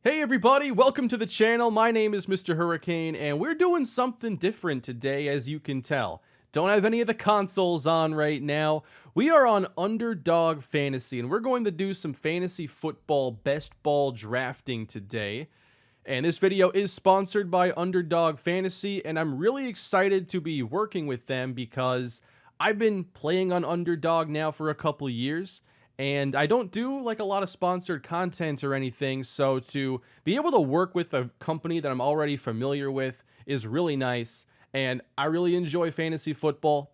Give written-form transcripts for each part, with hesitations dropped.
Hey everybody, welcome to the channel. My name is Mr. Hurricane, and we're doing something different today, as you can tell. Don't have any of the consoles on right now. We are on Underdog Fantasy, and we're going to do some fantasy football best ball drafting today. And this video is sponsored by Underdog Fantasy, and I'm really excited to be working with them because I've been playing on Underdog now for a couple years. And I don't do like a lot of sponsored content or anything, so to be able to work with a company that I'm already familiar with is really nice. And I really enjoy fantasy football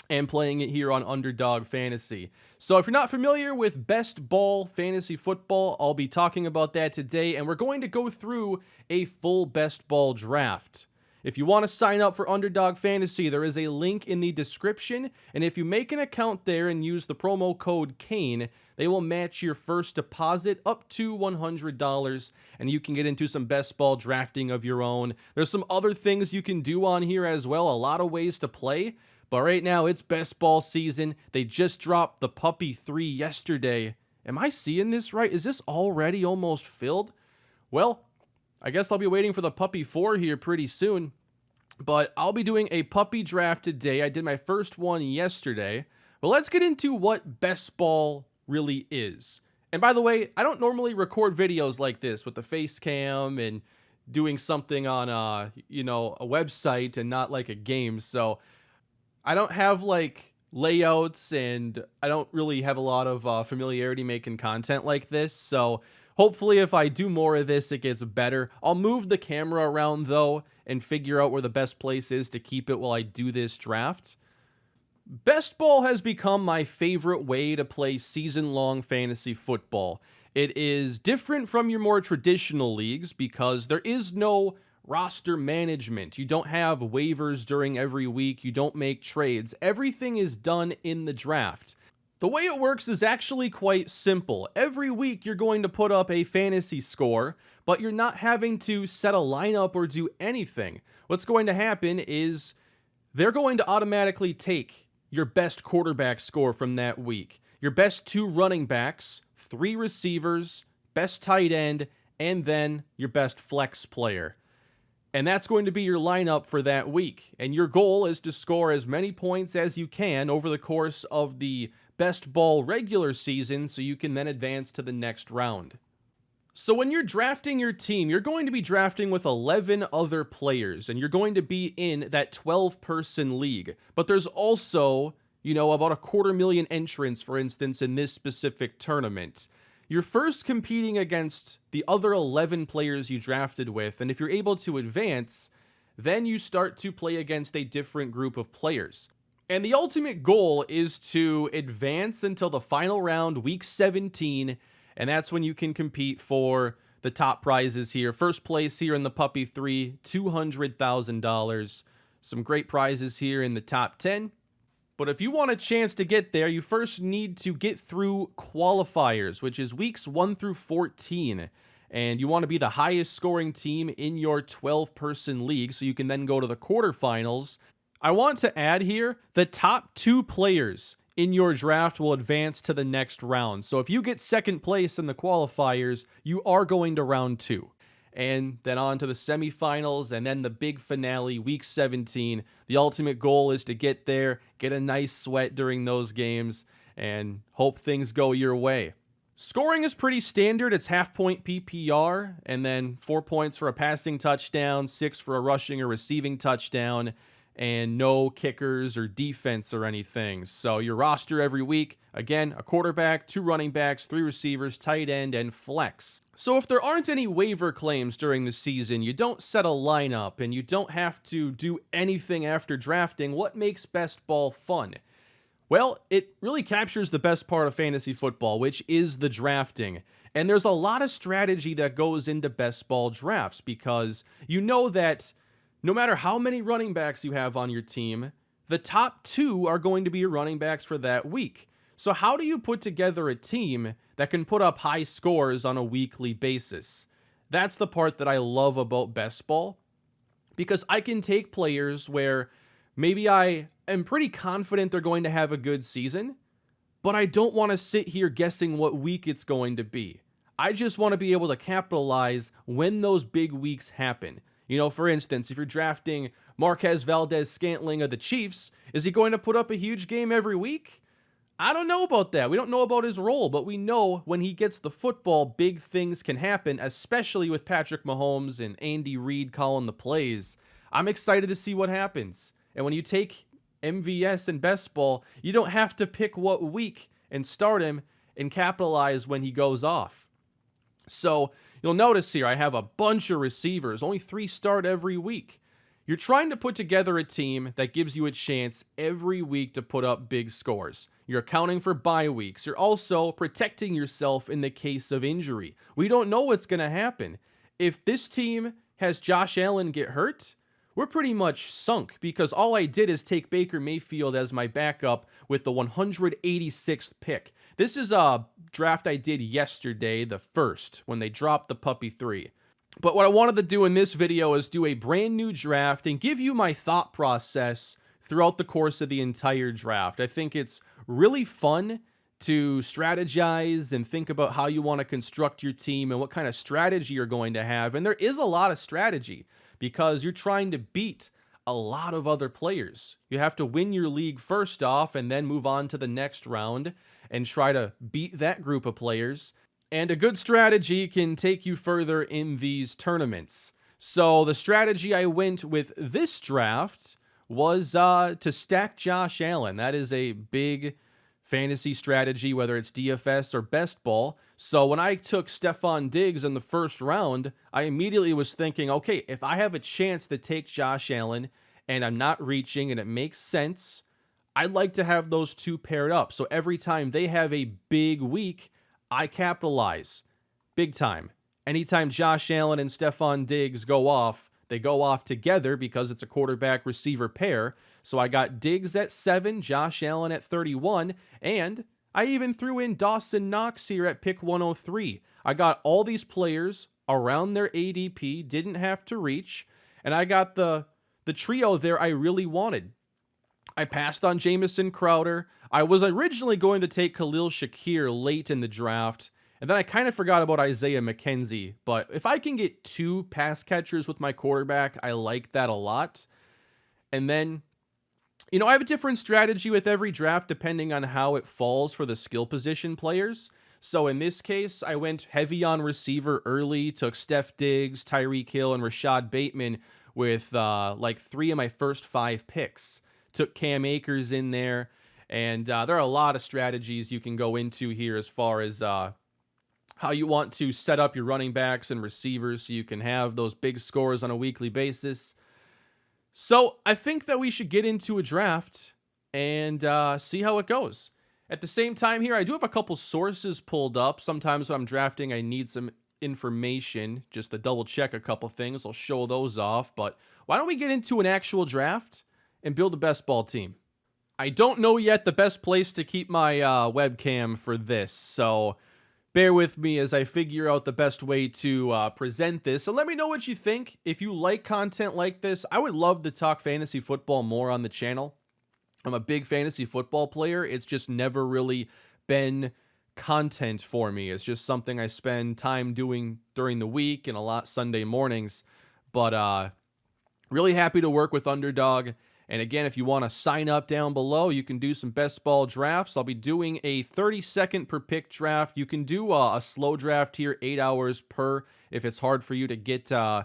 and playing it here on Underdog Fantasy. So if you're not familiar with best ball fantasy football, I'll be talking about that today, and we're going to go through a full best ball draft. If you want to sign up for Underdog Fantasy, there is a link in the description, and if you make an account there and use the promo code Kane, they will match your first deposit up to $100, and you can get into some best ball drafting of your own. There's some other things you can do on here as well, a lot of ways to play, but right now it's best ball season. They just dropped the Puppy 3 yesterday. Am I seeing this right? Is this already almost filled? Well, I guess I'll be waiting for the Puppy 4 here pretty soon, but I'll be doing a puppy draft today. I did my first one yesterday, but let's get into what best ball really is. And by the way, I don't normally record videos like this with the face cam and doing something on a website and not like a game, so I don't have like layouts and I don't really have a lot of familiarity making content like this, so hopefully if I do more of this, it gets better. I'll move the camera around though and figure out where the best place is to keep it while I do this draft. Best ball has become my favorite way to play season-long fantasy football. It is different from your more traditional leagues because there is no roster management. You don't have waivers during every week. You don't make trades. Everything is done in the draft. The way it works is actually quite simple. Every week you're going to put up a fantasy score, but you're not having to set a lineup or do anything. What's going to happen is they're going to automatically take your best quarterback score from that week, your best 2 running backs, 3 receivers, best tight end, and then your best flex player. And that's going to be your lineup for that week. And your goal is to score as many points as you can over the course of the best ball regular season so you can then advance to the next round. So when you're drafting your team, you're going to be drafting with 11 other players, and you're going to be in that 12-person league. But there's also, about 250,000 entrants, for instance, in this specific tournament. You're first competing against the other 11 players you drafted with, and if you're able to advance, then you start to play against a different group of players. And the ultimate goal is to advance until the final round, week 17, and that's when you can compete for the top prizes here. First place here in the Puppy 3, $200,000. Some great prizes here in the top 10. But if you want a chance to get there, you first need to get through qualifiers, which is weeks 1 through 14. And you want to be the highest scoring team in your 12-person league, so you can then go to the quarterfinals. I want to add here, the top 2 players in your draft will advance to the next round. So if you get second place in the qualifiers, you are going to round 2. And then on to the semifinals, and then the big finale, week 17. The ultimate goal is to get there, get a nice sweat during those games, and hope things go your way. Scoring is pretty standard. It's half-point PPR, and then 4 points for a passing touchdown, 6 for a rushing or receiving touchdown, and no kickers or defense or anything. So your roster every week, again, a quarterback, 2 running backs, 3 receivers, tight end, and flex. So if there aren't any waiver claims during the season, you don't set a lineup, and you don't have to do anything after drafting, what makes best ball fun? Well, it really captures the best part of fantasy football, which is the drafting. And there's a lot of strategy that goes into best ball drafts because you know that no matter how many running backs you have on your team, the top 2 are going to be your running backs for that week. So how do you put together a team that can put up high scores on a weekly basis? That's the part that I love about best ball, because I can take players where maybe I am pretty confident they're going to have a good season, but I don't want to sit here guessing what week it's going to be. I just want to be able to capitalize when those big weeks happen. You know, for instance, if you're drafting Marquez Valdez-Scantling of the Chiefs, is he going to put up a huge game every week? I don't know about that. We don't know about his role, but we know when he gets the football, big things can happen, especially with Patrick Mahomes and Andy Reid calling the plays. I'm excited to see what happens. And when you take MVS and best ball, you don't have to pick what week and start him and capitalize when he goes off. So you'll notice here I have a bunch of receivers, only 3 start every week. You're trying to put together a team that gives you a chance every week to put up big scores. You're accounting for bye weeks. You're also protecting yourself in the case of injury. We don't know what's going to happen. If this team has Josh Allen get hurt, we're pretty much sunk because all I did is take Baker Mayfield as my backup with the 186th pick. This is a draft I did yesterday, the first, when they dropped the Puppy 3. But what I wanted to do in this video is do a brand new draft and give you my thought process throughout the course of the entire draft. I think it's really fun to strategize and think about how you want to construct your team and what kind of strategy you're going to have. And there is a lot of strategy because you're trying to beat a lot of other players. You have to win your league first off and then move on to the next round and try to beat that group of players. And a good strategy can take you further in these tournaments. So the strategy I went with this draft was to stack Josh Allen. That is a big fantasy strategy, whether it's DFS or best ball. So when I took Stefon Diggs in the first round, I immediately was thinking, okay, if I have a chance to take Josh Allen and I'm not reaching and it makes sense, I'd like to have those two paired up. So every time they have a big week, I capitalize big time. Anytime Josh Allen and Stefon Diggs go off, they go off together because it's a quarterback receiver pair. So I got Diggs at 7, Josh Allen at 31, and I even threw in Dawson Knox here at pick 103. I got all these players around their ADP, didn't have to reach, and I got the trio there I really wanted. I passed on Jamison Crowder. I was originally going to take Khalil Shakir late in the draft, and then I kind of forgot about Isaiah McKenzie. But if I can get 2 pass catchers with my quarterback, I like that a lot. And then, you know, I have a different strategy with every draft depending on how it falls for the skill position players. So in this case, I went heavy on receiver early, took Steph Diggs, Tyreek Hill, and Rashad Bateman with like 3 of my first 5 picks. Took Cam Akers in there. And there are a lot of strategies you can go into here as far as how you want to set up your running backs and receivers so you can have those big scores on a weekly basis. So I think that we should get into a draft and see how it goes. At the same time here, I do have a couple sources pulled up. Sometimes when I'm drafting, I need some information just to double check a couple things. I'll show those off. But why don't we get into an actual draft and build a best ball team? I don't know yet the best place to keep my webcam for this, so bear with me as I figure out the best way to present this. So let me know what you think. If you like content like this, I would love to talk fantasy football more on the channel. I'm a big fantasy football player. It's just never really been content for me. It's just something I spend time doing during the week and a lot Sunday mornings. But really happy to work with Underdog. And again, if you want to sign up down below, you can do some best ball drafts. I'll be doing a 30-second per pick draft. You can do a slow draft here, 8 hours per, if it's hard for you to get, I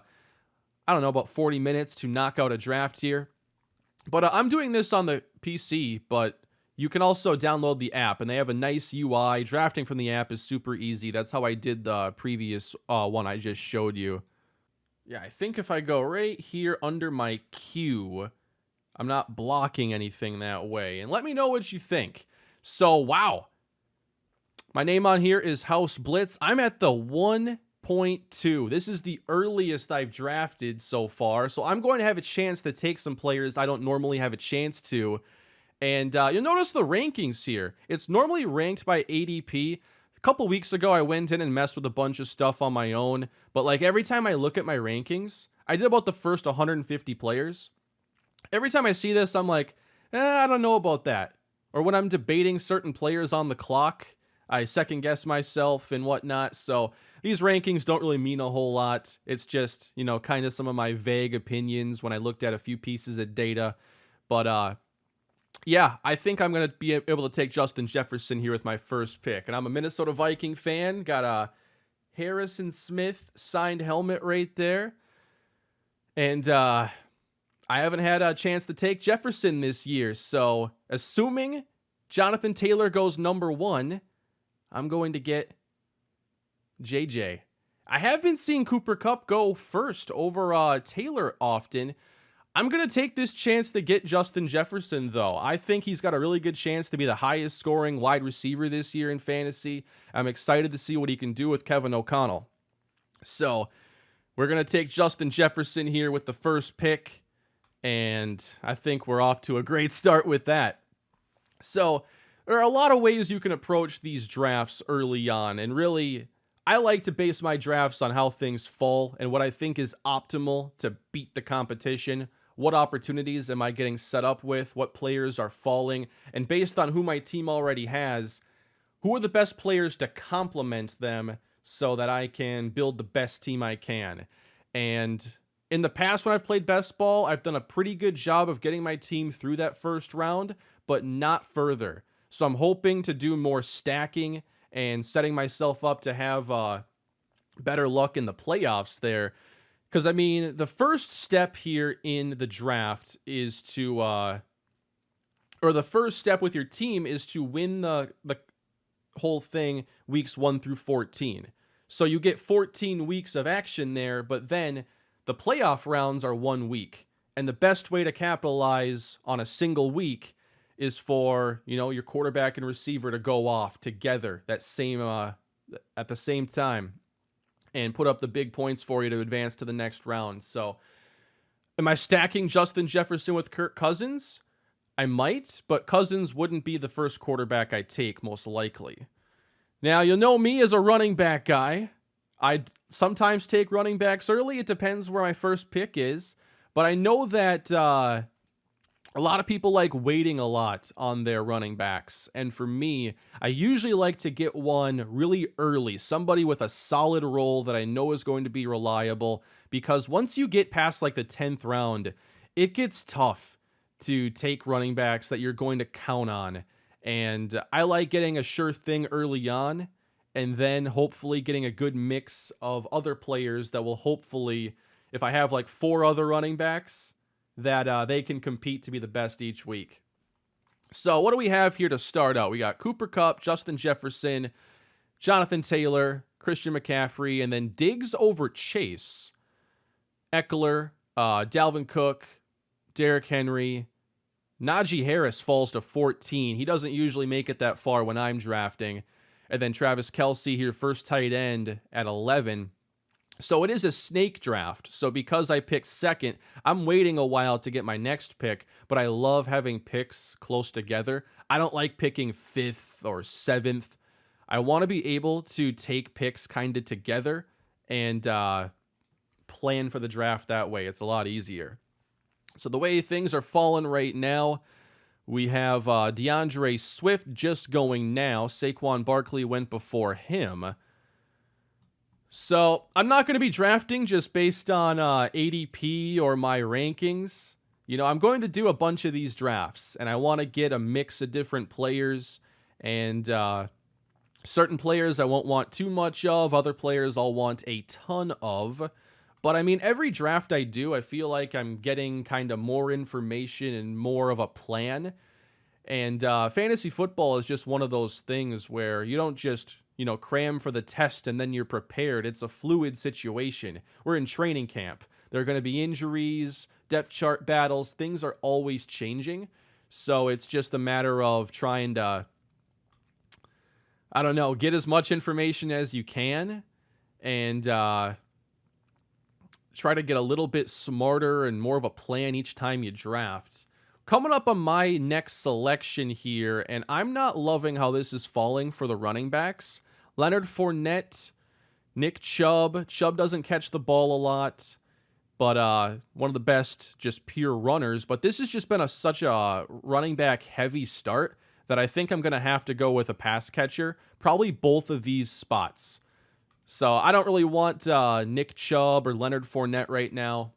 don't know, about 40 minutes to knock out a draft here. But I'm doing this on the PC, but you can also download the app, and they have a nice UI. Drafting from the app is super easy. That's how I did the previous one I just showed you. Yeah, I think if I go right here under my queue, I'm not blocking anything that way. And let me know what you think. So, wow. My name on here is House Blitz. I'm at the 1.2. This is the earliest I've drafted so far. So I'm going to have a chance to take some players I don't normally have a chance to. And you'll notice the rankings here. It's normally ranked by ADP. A couple weeks ago, I went in and messed with a bunch of stuff on my own. But like every time I look at my rankings, I did about the first 150 players. Every time I see this, I'm like, I don't know about that. Or when I'm debating certain players on the clock, I second guess myself and whatnot. So these rankings don't really mean a whole lot. It's just, kind of some of my vague opinions when I looked at a few pieces of data. But yeah, I think I'm going to be able to take Justin Jefferson here with my first pick. And I'm a Minnesota Viking fan. Got a Harrison Smith signed helmet right there. And I haven't had a chance to take Jefferson this year. So assuming Jonathan Taylor goes number 1, I'm going to get JJ. I have been seeing Cooper Kupp go first over Taylor often. I'm going to take this chance to get Justin Jefferson, though. I think he's got a really good chance to be the highest scoring wide receiver this year in fantasy. I'm excited to see what he can do with Kevin O'Connell. So we're going to take Justin Jefferson here with the first pick, and I think we're off to a great start with that. So there are a lot of ways you can approach these drafts early on, and really, I like to base my drafts on how things fall and what I think is optimal to beat the competition. What opportunities am I getting set up with? What players are falling? And based on who my team already has, who are the best players to complement them so that I can build the best team I can? And in the past, when I've played best ball, I've done a pretty good job of getting my team through that first round, but not further. So I'm hoping to do more stacking and setting myself up to have better luck in the playoffs there. Because, I mean, the first step here in the draft is to, or the first step with your team is to win the whole thing weeks 1 through 14. So you get 14 weeks of action there, but then the playoff rounds are 1 week. And the best way to capitalize on a single week is for, your quarterback and receiver to go off together at the same time and put up the big points for you to advance to the next round. So am I stacking Justin Jefferson with Kirk Cousins? I might, but Cousins wouldn't be the first quarterback I take, most likely. Now, you'll know me as a running back guy. I sometimes take running backs early. It depends where my first pick is. But I know that a lot of people like waiting a lot on their running backs. And for me, I usually like to get one really early, somebody with a solid role that I know is going to be reliable. Because once you get past like the 10th round, it gets tough to take running backs that you're going to count on. And I like getting a sure thing early on, and then hopefully getting a good mix of other players that will hopefully, if I have like 4 other running backs, that they can compete to be the best each week. So what do we have here to start out? We got Cooper Kupp, Justin Jefferson, Jonathan Taylor, Christian McCaffrey, and then Diggs over Chase, Eckler, Dalvin Cook, Derrick Henry. Najee Harris falls to 14. He doesn't usually make it that far when I'm drafting. And then Travis Kelce here, first tight end at 11. So it is a snake draft. So because I picked second, I'm waiting a while to get my next pick, but I love having picks close together. I don't like picking 5th or 7th. I want to be able to take picks kind of together and plan for the draft that way. It's a lot easier. So the way things are falling right now, we have DeAndre Swift just going now. Saquon Barkley went before him. So I'm not going to be drafting just based on ADP or my rankings. I'm going to do a bunch of these drafts, and I want to get a mix of different players, and certain players I won't want too much of, other players I'll want a ton of. But I mean, every draft I do, I feel like I'm getting kind of more information and more of a plan. And fantasy football is just one of those things where you don't just cram for the test and then you're prepared. It's a fluid situation. We're in training camp. There are going to be injuries, depth chart battles. Things are always changing. So it's just a matter of trying to, get as much information as you can and try to get a little bit smarter and more of a plan each time you draft. Coming up on my next selection here, and I'm not loving how this is falling for the running backs. Leonard Fournette, Nick Chubb. Chubb doesn't catch the ball a lot, but one of the best just pure runners. But this has just been such a running back heavy start that I think I'm going to have to go with a pass catcher, probably both of these spots. So I don't really want Nick Chubb or Leonard Fournette right now.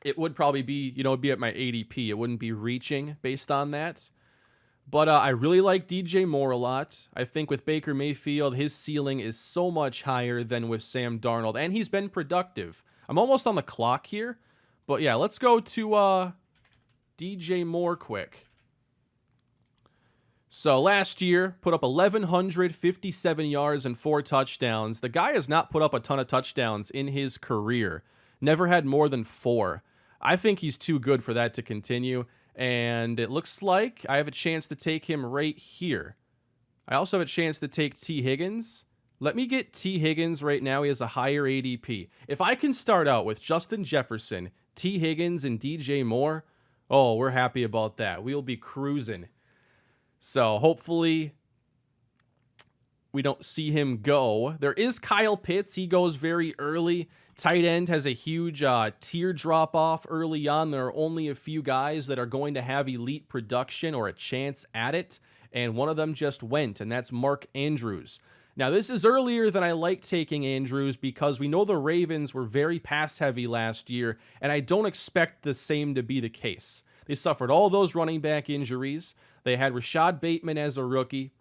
It would probably be, it'd be at my ADP. It wouldn't be reaching based on that. But I really like DJ Moore a lot. I think with Baker Mayfield, his ceiling is so much higher than with Sam Darnold. And he's been productive. I'm almost on the clock here. But yeah, let's go to DJ Moore quick. So last year, put up 1,157 yards and 4 touchdowns. The guy has not put up a ton of touchdowns in his career. Never had more than 4. I think he's too good for that to continue. And it looks like I have a chance to take him right here. I also have a chance to take T. Higgins. Let me get T. Higgins right now. He has a higher ADP. If I can start out with Justin Jefferson, T. Higgins, and DJ Moore, oh, we're happy about that. We'll be cruising. So hopefully we don't see him go. There is Kyle Pitts. He goes very early. Tight end has a huge tier drop off early on. There are only a few guys that are going to have elite production or a chance at it. And one of them just went, and that's Mark Andrews. Now, this is earlier than I like taking Andrews because we know the Ravens were very pass-heavy last year, and I don't expect the same to be the case. They suffered all those running back injuries. They had Rashad Bateman as a rookie.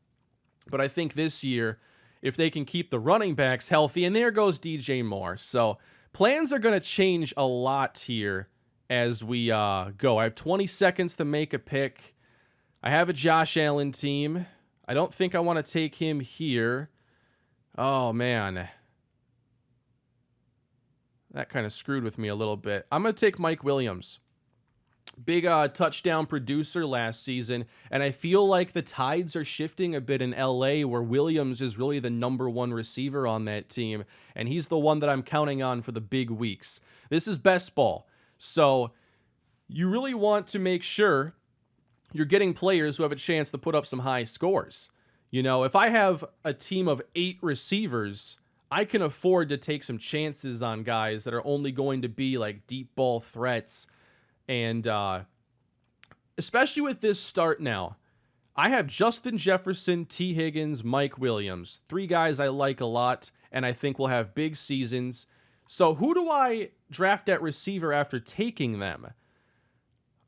But I think this year, if they can keep the running backs healthy, and there goes DJ Moore. So plans are going to change a lot here as we go. I have 20 seconds to make a pick. I have a Josh Allen team. I don't think I want to take him here. Oh, man. That kind of screwed with me a little bit. I'm going to take Mike Williams. Big touchdown producer last season, and I feel like the tides are shifting a bit in LA where Williams is really the number 1 receiver on that team, and he's the one that I'm counting on for the big weeks. This is best ball, so you really want to make sure you're getting players who have a chance to put up some high scores. If I have a team of 8 receivers, I can afford to take some chances on guys that are only going to be like deep ball threats. And especially with this start now, I have Justin Jefferson, T. Higgins, Mike Williams. 3 guys I like a lot, and I think will have big seasons. So who do I draft at receiver after taking them?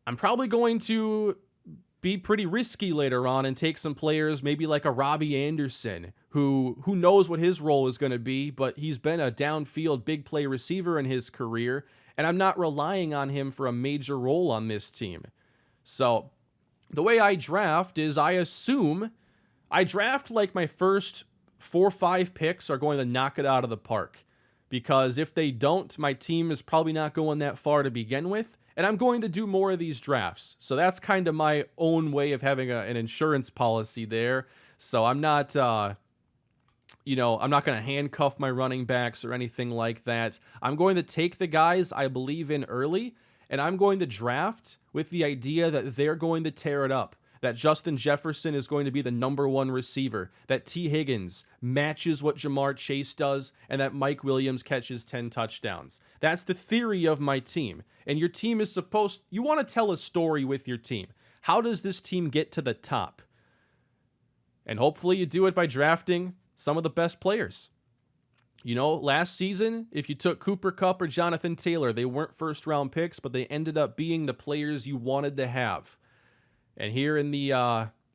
I'm probably going to be pretty risky later on and take some players, maybe like a Robbie Anderson, who knows what his role is going to be, but he's been a downfield big play receiver in his career. And I'm not relying on him for a major role on this team. So the way I draft is I draft like my first 4 or 5 picks are going to knock it out of the park. Because if they don't, my team is probably not going that far to begin with. And I'm going to do more of these drafts. So that's kind of my own way of having an insurance policy there. So I'm not... I'm not going to handcuff my running backs or anything like that. I'm going to take the guys I believe in early, and I'm going to draft with the idea that they're going to tear it up, that Justin Jefferson is going to be the number 1 receiver, that T. Higgins matches what Jamar Chase does, and that Mike Williams catches 10 touchdowns. That's the theory of my team. And your team is you want to tell a story with your team. How does this team get to the top? And hopefully you do it by drafting some of the best players. Last season, if you took Cooper Kupp or Jonathan Taylor, they weren't first-round picks, but they ended up being the players you wanted to have. And here in the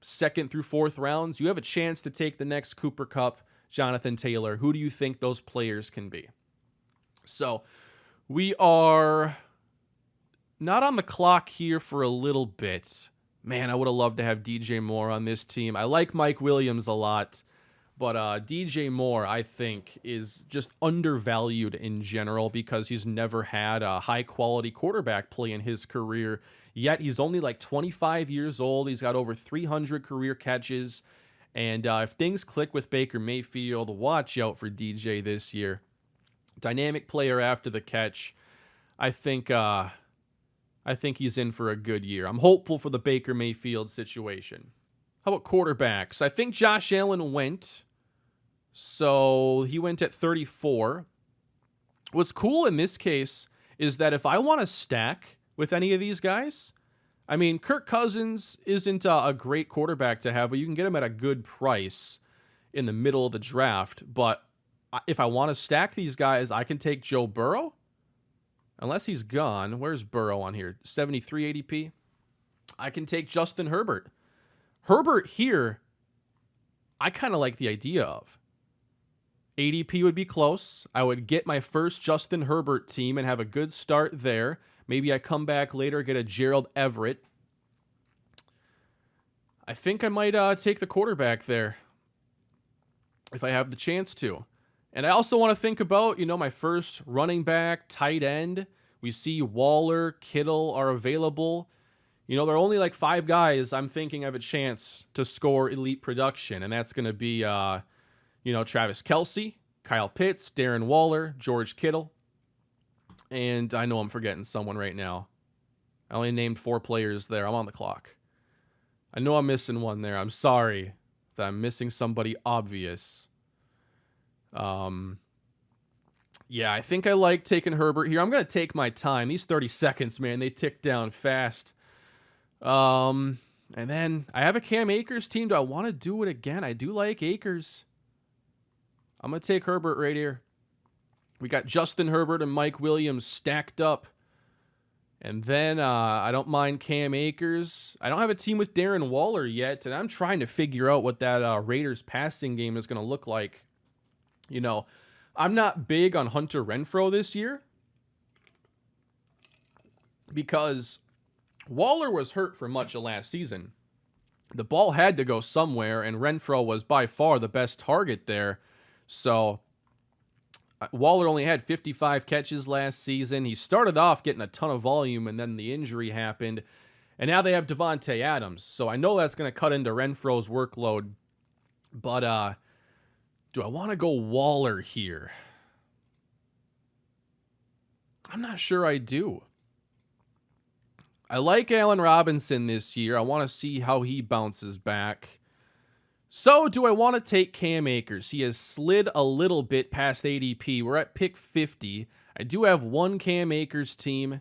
2nd through 4th rounds, you have a chance to take the next Cooper Kupp, Jonathan Taylor. Who do you think those players can be? So we are not on the clock here for a little bit. Man, I would have loved to have DJ Moore on this team. I like Mike Williams a lot. But DJ Moore, I think, is just undervalued in general because he's never had a high-quality quarterback play in his career. Yet he's only like 25 years old. He's got over 300 career catches. And if things click with Baker Mayfield, watch out for DJ this year. Dynamic player after the catch. I think he's in for a good year. I'm hopeful for the Baker Mayfield situation. How about quarterbacks? I think Josh Allen went. So he went at 34. What's cool in this case is that if I want to stack with any of these guys, I mean, Kirk Cousins isn't a great quarterback to have, but you can get him at a good price. in the middle of the draft. But if I want to stack these guys, I can take Joe Burrow. Unless he's gone. Where's Burrow on here? 73 ADP. I can take Justin Herbert. Herbert here, I kind of like the idea of. ADP would be close. I would get my first Justin Herbert team and have a good start there. Maybe I come back later, get a Gerald Everett. I think I might take the quarterback there if I have the chance to. And I also want to think about, my first running back, tight end. We see Waller, Kittle are available. There are only like 5 guys I'm thinking have a chance to score elite production. And that's going to be, Travis Kelce, Kyle Pitts, Darren Waller, George Kittle. And I know I'm forgetting someone right now. I only named 4 players there. I'm on the clock. I know I'm missing one there. I'm sorry that I'm missing somebody obvious. Yeah, I think I like taking Herbert here. I'm going to take my time. These 30 seconds, man, they tick down fast. And then I have a Cam Akers team. Do I want to do it again? I do like Akers. I'm going to take Herbert right here. We got Justin Herbert and Mike Williams stacked up. And then I don't mind Cam Akers. I don't have a team with Darren Waller yet, and I'm trying to figure out what that Raiders passing game is going to look like. I'm not big on Hunter Renfrow this year because Waller was hurt for much of last season. The ball had to go somewhere, and Renfrow was by far the best target there. So Waller only had 55 catches last season. He started off getting a ton of volume, and then the injury happened. And now they have Devontae Adams. So I know that's going to cut into Renfrow's workload. But do I want to go Waller here? I'm not sure I do. I like Allen Robinson this year. I want to see how he bounces back. So do I want to take Cam Akers? He has slid a little bit past ADP. We're at pick 50. I do have one Cam Akers team.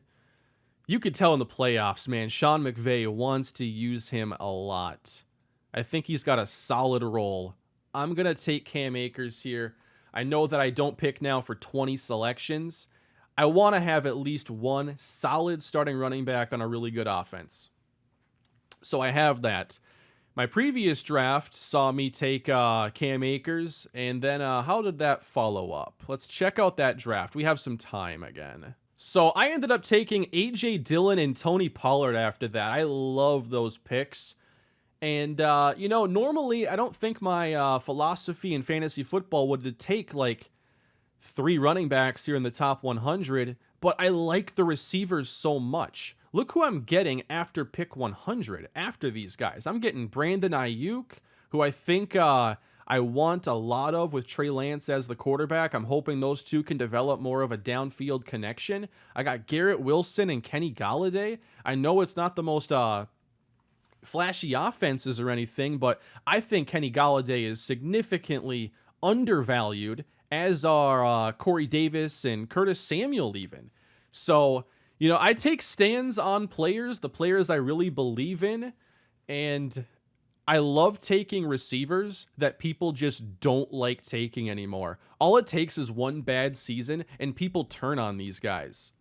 You could tell in the playoffs, man, Sean McVay wants to use him a lot. I think he's got a solid role. I'm going to take Cam Akers here. I know that I don't pick now for 20 selections. I want to have at least one solid starting running back on a really good offense. So I have that. My previous draft saw me take Cam Akers, and then how did that follow up? Let's check out that draft. We have some time again. So I ended up taking A.J. Dillon and Tony Pollard after that. I love those picks. And, normally I don't think my philosophy in fantasy football would take like 3 running backs here in the top 100, but I like the receivers so much. Look who I'm getting after pick 100, after these guys. I'm getting Brandon Ayuk, who I think I want a lot of with Trey Lance as the quarterback. I'm hoping those two can develop more of a downfield connection. I got Garrett Wilson and Kenny Golladay. I know it's not the most flashy offenses or anything, but I think Kenny Golladay is significantly undervalued, as are Corey Davis and Curtis Samuel even. So, I take stands on players, the players I really believe in, and I love taking receivers that people just don't like taking anymore. All it takes is one bad season, and people turn on these guys.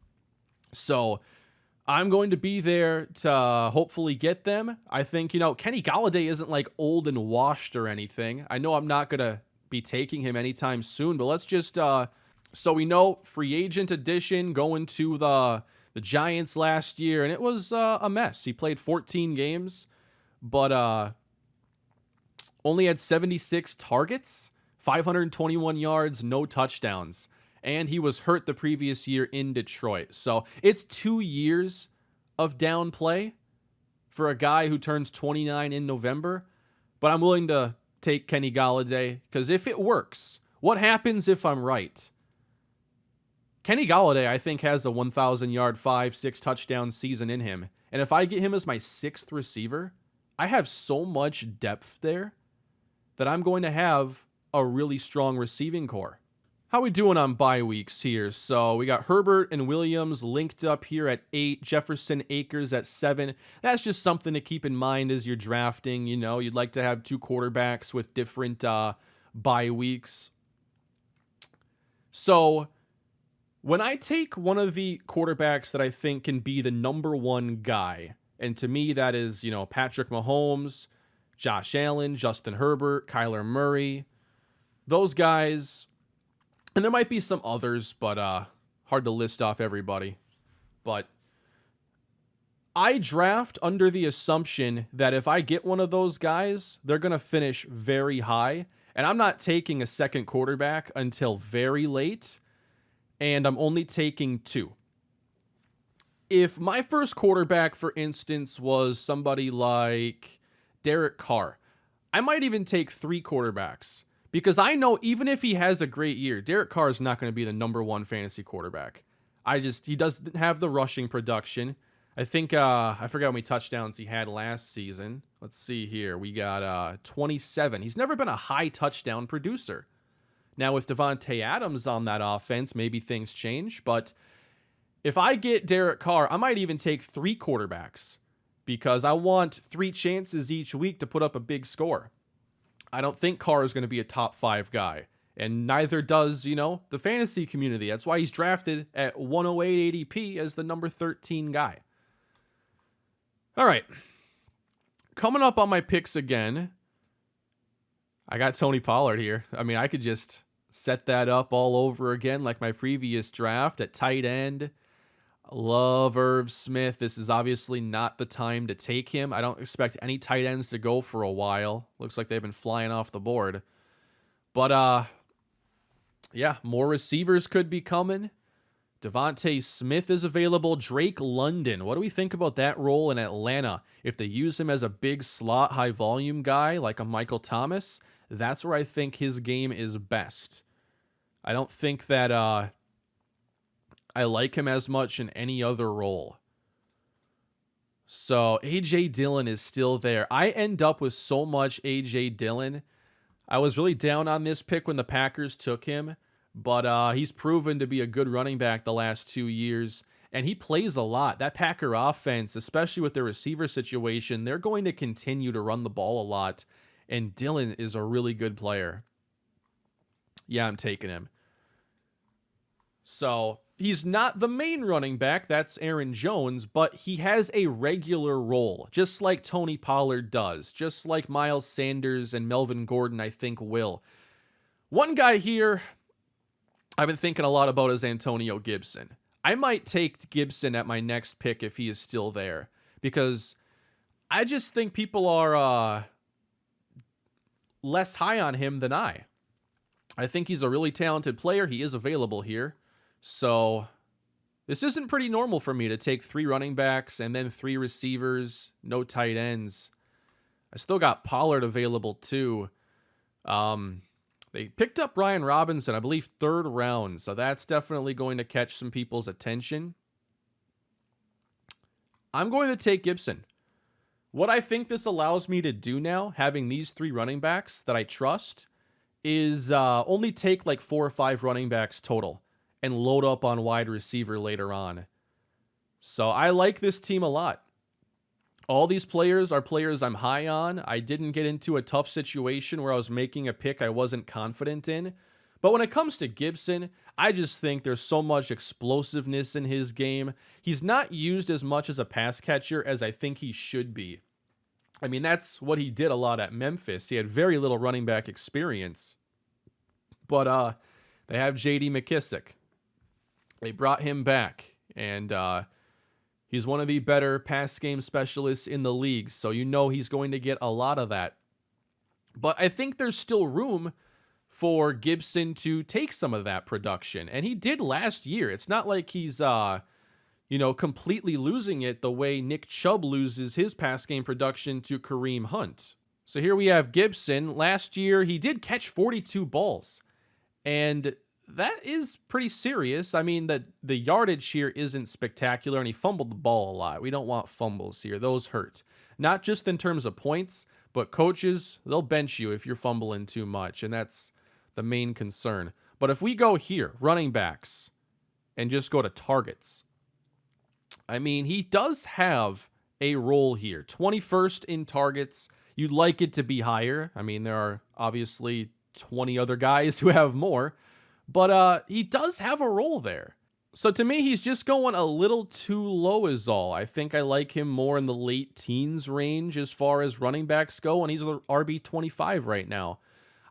So I'm going to be there to hopefully get them. I think, Kenny Golladay isn't like old and washed or anything. I know I'm not going to be taking him anytime soon, but let's just, so we know free agent edition going to the Giants last year, and it was a mess. He played 14 games, but only had 76 targets, 521 yards, no touchdowns. And he was hurt the previous year in Detroit. So it's 2 years of down play for a guy who turns 29 in November. But I'm willing to take Kenny Golladay because if it works, what happens if I'm right? Kenny Golladay, I think, has a 1,000-yard, 5-6 touchdown season in him. And if I get him as my 6th receiver, I have so much depth there that I'm going to have a really strong receiving core. How we doing on bye weeks here? So we got Herbert and Williams linked up here at 8, Jefferson, Akers at 7. That's just something to keep in mind as you're drafting. You'd like to have 2 quarterbacks with different bye weeks. So when I take one of the quarterbacks that I think can be the number one guy, and to me that is, Patrick Mahomes, Josh Allen, Justin Herbert, Kyler Murray, those guys, and there might be some others, but hard to list off everybody. But I draft under the assumption that if I get one of those guys, they're going to finish very high, and I'm not taking a second quarterback until very late, and I'm only taking 2. If my first quarterback, for instance, was somebody like Derek Carr, I might even take 3 quarterbacks, because I know even if he has a great year, Derek Carr is not going to be the number one fantasy quarterback. He doesn't have the rushing production. I think, I forgot how many touchdowns he had last season. Let's see here. We got 27. He's never been a high touchdown producer. Now, with Devontae Adams on that offense, maybe things change. But if I get Derek Carr, I might even take 3 quarterbacks because I want 3 chances each week to put up a big score. I don't think Carr is going to be a top 5 guy. And neither does, the fantasy community. That's why he's drafted at 108 ADP as the number 13 guy. All right. Coming up on my picks again, I got Tony Pollard here. I mean, I could just set that up all over again like my previous draft at tight end. Love Irv Smith. This is obviously not the time to take him. I don't expect any tight ends to go for a while. Looks like they've been flying off the board. But, yeah, more receivers could be coming. Devontae Smith is available. Drake London. What do we think about that role in Atlanta? If they use him as a big slot, high-volume guy like a Michael Thomas, that's where I think his game is best. I don't think that I like him as much in any other role. So A.J. Dillon is still there. I end up with so much A.J. Dillon. I was really down on this pick when the Packers took him, but he's proven to be a good running back the last 2 years, and he plays a lot. That Packer offense, especially with their receiver situation, they're going to continue to run the ball a lot, and Dillon is a really good player. Yeah, I'm taking him. So he's not the main running back, that's Aaron Jones, but he has a regular role, just like Tony Pollard does, just like Miles Sanders and Melvin Gordon, I think, will. One guy here I've been thinking a lot about is Antonio Gibson. I might take Gibson at my next pick if he is still there, because I just think people are less high on him than I. I think he's a really talented player. He is available here. So this isn't pretty normal for me to take 3 running backs and then 3 receivers, no tight ends. I still got Pollard available too. They picked up Brian Robinson, I believe, 3rd round. So that's definitely going to catch some people's attention. I'm going to take Gibson. What I think this allows me to do now, having these 3 running backs that I trust, is only take like 4 or 5 running backs total and load up on wide receiver later on. So I like this team a lot. All these players are players I'm high on. I didn't get into a tough situation where I was making a pick I wasn't confident in. But when it comes to Gibson, I just think there's so much explosiveness in his game. He's not used as much as a pass catcher as I think he should be. I mean, that's what he did a lot at Memphis. He had very little running back experience. But they have J.D. McKissick. They brought him back, and he's one of the better pass game specialists in the league, so you know he's going to get a lot of that. But I think there's still room for Gibson to take some of that production, and he did last year. It's not like he's completely losing it the way Nick Chubb loses his pass game production to Kareem Hunt. So here we have Gibson. Last year, he did catch 42 balls, and that is pretty serious. I mean, the yardage here isn't spectacular, and he fumbled the ball a lot. We don't want fumbles here. Those hurt. Not just in terms of points, but coaches, they'll bench you if you're fumbling too much, and that's the main concern. But if we go here, running backs, and just go to targets, I mean, he does have a role here. 21st in targets. You'd like it to be higher. I mean, there are obviously 20 other guys who have more. But he does have a role there. So to me, he's just going a little too low is all. I think I like him more in the late teens range as far as running backs go, and he's an RB25 right now.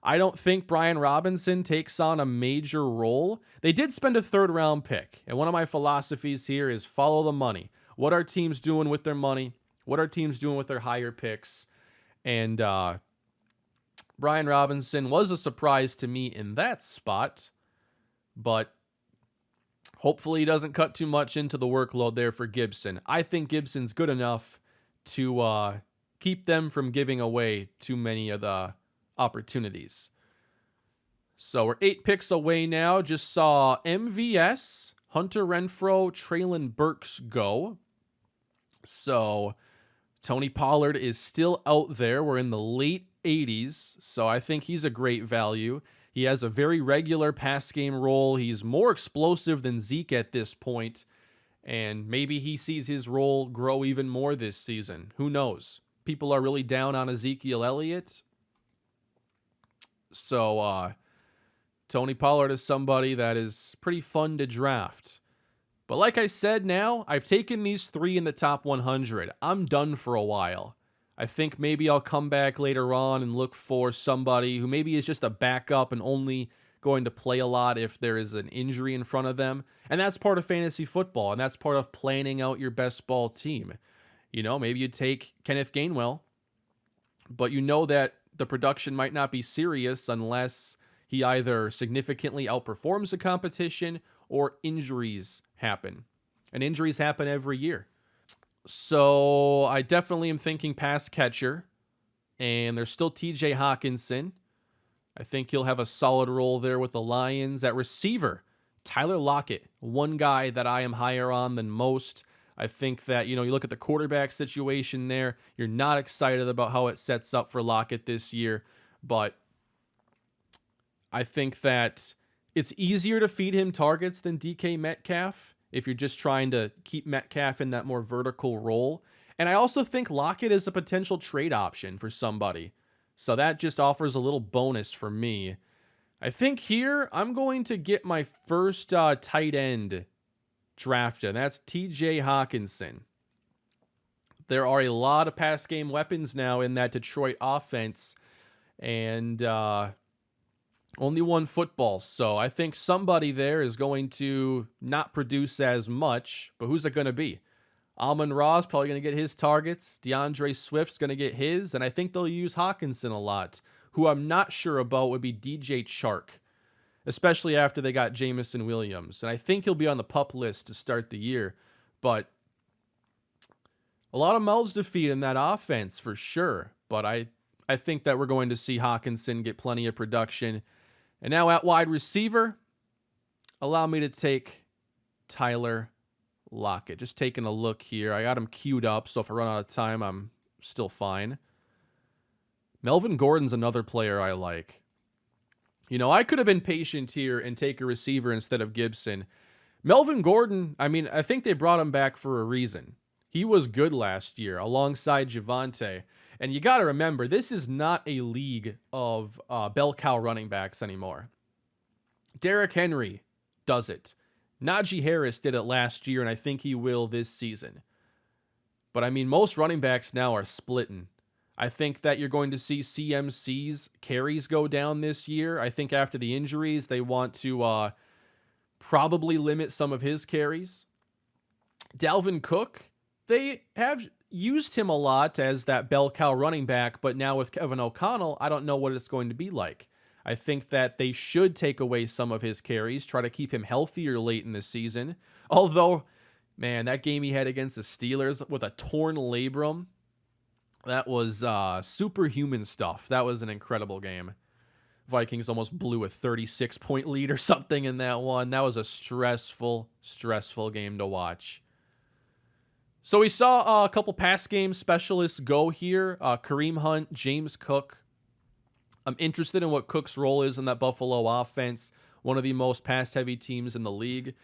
I don't think Brian Robinson takes on a major role. They did spend a third-round pick, and one of my philosophies here is follow the money. What are teams doing with their money? What are teams doing with their higher picks? And Brian Robinson was a surprise to me in that spot, but hopefully he doesn't cut too much into the workload there for Gibson. I think Gibson's good enough to keep them from giving away too many of the opportunities. So we're 8 picks away now. Just saw MVS, Hunter Renfrow, Traylon Burks go. So Tony Pollard is still out there. We're in the late 80s, so I think he's a great value. He has a very regular pass game role. He's more explosive than Zeke at this point, and maybe he sees his role grow even more this season. Who knows? People are really down on Ezekiel Elliott. So Tony Pollard is somebody that is pretty fun to draft. But like I said now, I've taken these 3 in the top 100. I'm done for a while. I think maybe I'll come back later on and look for somebody who maybe is just a backup and only going to play a lot if there is an injury in front of them. And that's part of fantasy football, and that's part of planning out your best ball team. You know, maybe you take Kenneth Gainwell, but you know that the production might not be serious unless he either significantly outperforms the competition or injuries happen. And injuries happen every year. So I definitely am thinking pass catcher. And there's still TJ Hawkinson. I think he'll have a solid role there with the Lions. At receiver, Tyler Lockett, one guy that I am higher on than most. I think that, you look at the quarterback situation there. You're not excited about how it sets up for Lockett this year. But I think that it's easier to feed him targets than DK Metcalf if you're just trying to keep Metcalf in that more vertical role. And I also think Lockett is a potential trade option for somebody. So that just offers a little bonus for me. I think here I'm going to get my first tight end drafted, and that's TJ Hawkinson. There are a lot of pass game weapons now in that Detroit offense, and only one football. So I think somebody there is going to not produce as much, but who's it going to be? Amon-Ra's probably going to get his targets. DeAndre Swift's going to get his, and I think they'll use Hawkinson a lot. Who I'm not sure about would be DJ Chark, especially after they got Jamison Williams. And I think he'll be on the PUP list to start the year, but a lot of mouths to feed in that offense for sure. But I think that we're going to see Hawkinson get plenty of production. And now at wide receiver, allow me to take Tyler Lockett. Just taking a look here. I got him queued up, so if I run out of time, I'm still fine. Melvin Gordon's another player I like. I could have been patient here and take a receiver instead of Gibson. Melvin Gordon, I think they brought him back for a reason. He was good last year alongside Javonte. And you got to remember, this is not a league of bell cow running backs anymore. Derrick Henry does it. Najee Harris did it last year, and I think he will this season. But most running backs now are splitting. I think that you're going to see CMC's carries go down this year. I think after the injuries, they want to probably limit some of his carries. Dalvin Cook, they have used him a lot as that bell cow running back, but now with Kevin O'Connell, I don't know what it's going to be like. I think that they should take away some of his carries, try to keep him healthier late in the season. Although, man, that game he had against the Steelers with a torn labrum, that was superhuman stuff. That was an incredible game. Vikings almost blew a 36-point lead or something in that one. That was a stressful game to watch. So we saw a couple pass game specialists go here. Kareem Hunt, James Cook. I'm interested in what Cook's role is in that Buffalo offense. One of the most pass-heavy teams in the league.